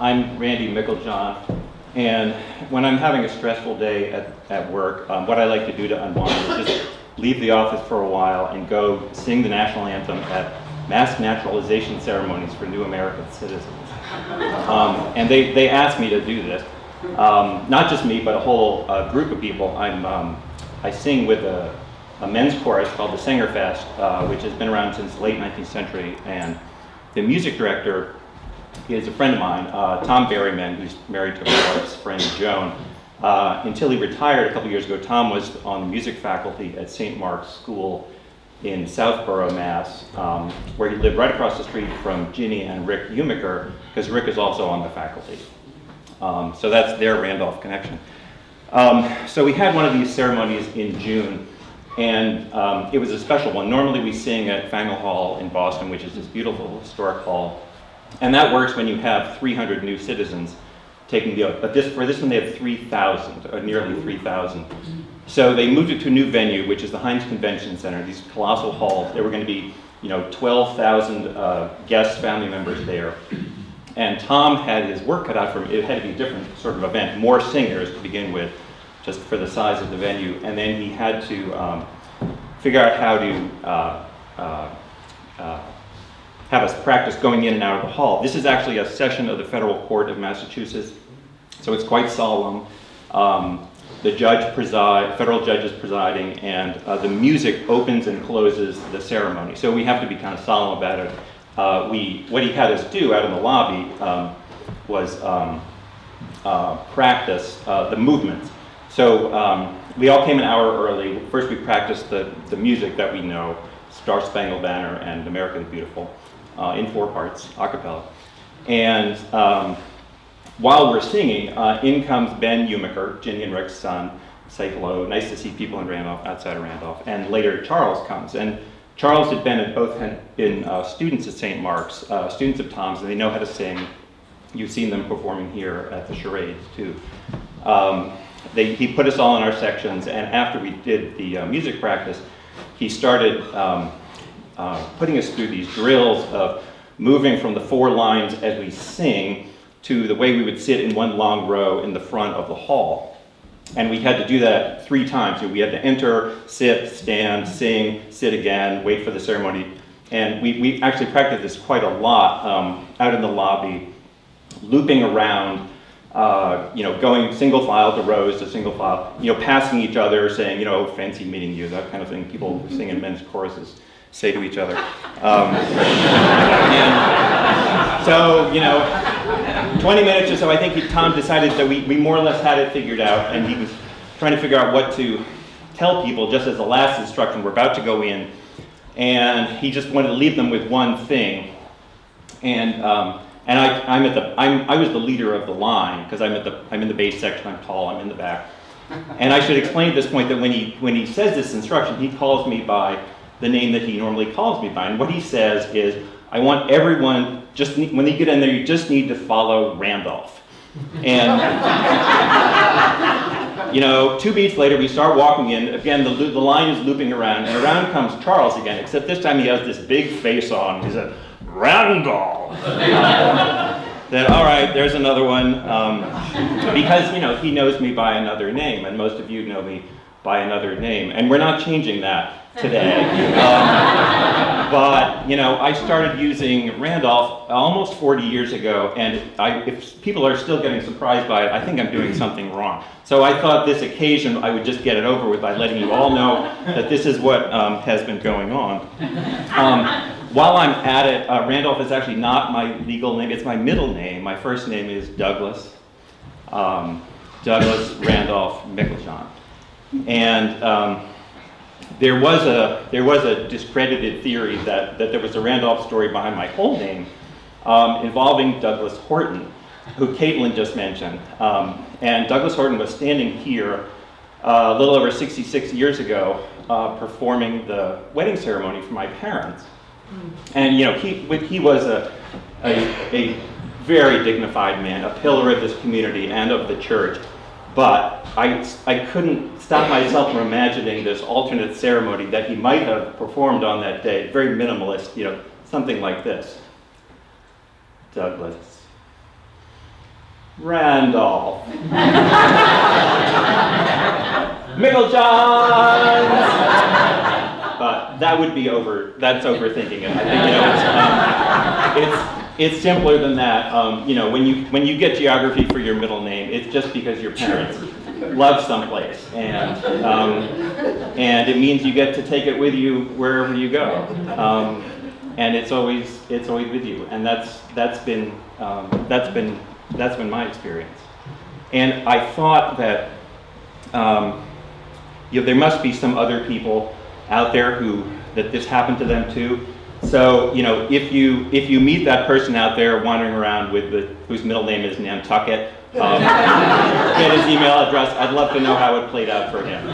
I'm Randy Meiklejohn, and when I'm having a stressful day at work, what I like to do to unwind is just leave the office for a while and go sing the national anthem at mass naturalization ceremonies for new American citizens. And they asked me to do this. Not just me, but a whole group of people. I sing with a men's chorus called the Sängerfest, which has been around since the late 19th century, and the music director is a friend of mine, Tom Berryman, who's married to my wife's friend Joan. Until he retired a couple years ago, Tom was on the music faculty at St. Mark's School in Southborough, Mass, where he lived right across the street from Ginny and Rick Umiker, because Rick is also on the faculty. So that's their Randolph connection. So we had one of these ceremonies in June, and it was a special one. Normally we sing at Faneuil Hall in Boston, which is this beautiful historic hall. And that works when you have 300 new citizens taking the oath. But for this one they had 3,000, or nearly 3,000. So they moved it to a new venue, which is the Heinz Convention Center, these colossal halls. There were going to be 12,000 guests, family members there. And Tom had his work cut out for him. It had to be a different sort of event, more singers to begin with, just for the size of the venue. And then he had to figure out how to have us practice going in and out of the hall. This is actually a session of the Federal Court of Massachusetts, so it's quite solemn. The federal judge is presiding, and the music opens and closes the ceremony. So we have to be kind of solemn about it. What he had us do out in the lobby was practice the movements. So we all came an hour early. First we practiced the music that we know, Star Spangled Banner and America the Beautiful, in 4 parts, a cappella. And while we're singing, in comes Ben Umiker, Ginny and Rick's son, say hello, nice to see people in Randolph, outside of Randolph. And later Charles comes. And Charles both had been students at St. Mark's, students of Tom's, and they know how to sing. You've seen them performing here at the charades too. He put us all in our sections, and after we did the music practice, he started putting us through these drills of moving from the 4 lines as we sing to the way we would sit in one long row in the front of the hall. And we had to do that 3 times. So we had to enter, sit, stand, sing, sit again, wait for the ceremony. And we actually practiced this quite a lot out in the lobby, looping around, going single file to rows to single file, passing each other, saying, fancy meeting you, that kind of thing. People who sing in men's choruses say to each other. And so, 20 minutes or so, I think Tom decided that we more or less had it figured out, and he was trying to figure out what to tell people just as the last instruction. We're about to go in, and he just wanted to leave them with one thing. And I was the leader of the line because I'm in the bass section. I'm tall. I'm in the back. And I should explain at this point that when he says this instruction, he calls me by the name that he normally calls me by. And what he says is, I want everyone, when they get in there, you just need to follow Randolph. And 2 beats later, we start walking in. Again, the line is looping around, and around comes Charles again, except this time he has this big face on. He said, Randolph! Then, all right, there's another one. Because, he knows me by another name, and most of you know me by another name. And we're not changing that today. But, I started using Randolph almost 40 years ago, and if people are still getting surprised by it, I think I'm doing something wrong. So I thought this occasion I would just get it over with by letting you all know that this is what has been going on. While I'm at it, Randolph is actually not my legal name, it's my middle name. My first name is Douglas. Douglas Randolph Meiklejohn. And there was a discredited theory that there was a Randolph story behind my whole name involving Douglas Horton, who Caitlin just mentioned. And Douglas Horton was standing here a little over 66 years ago performing the wedding ceremony for my parents. And he was a very dignified man, a pillar of this community and of the church. But I couldn't stop myself from imagining this alternate ceremony that he might have performed on that day, very minimalist, something like this. Douglas, Randolph. Meiklejohn. But that would be that's overthinking it. I think, it's simpler than that. When you get geography for your middle name, it's just because your parents love someplace, and it means you get to take it with you wherever you go, and it's always with you, and that's been my experience. And I thought that there must be some other people out there that this happened to them too. So, if you meet that person out there wandering around whose middle name is Nantucket, get his email address. I'd love to know how it played out for him.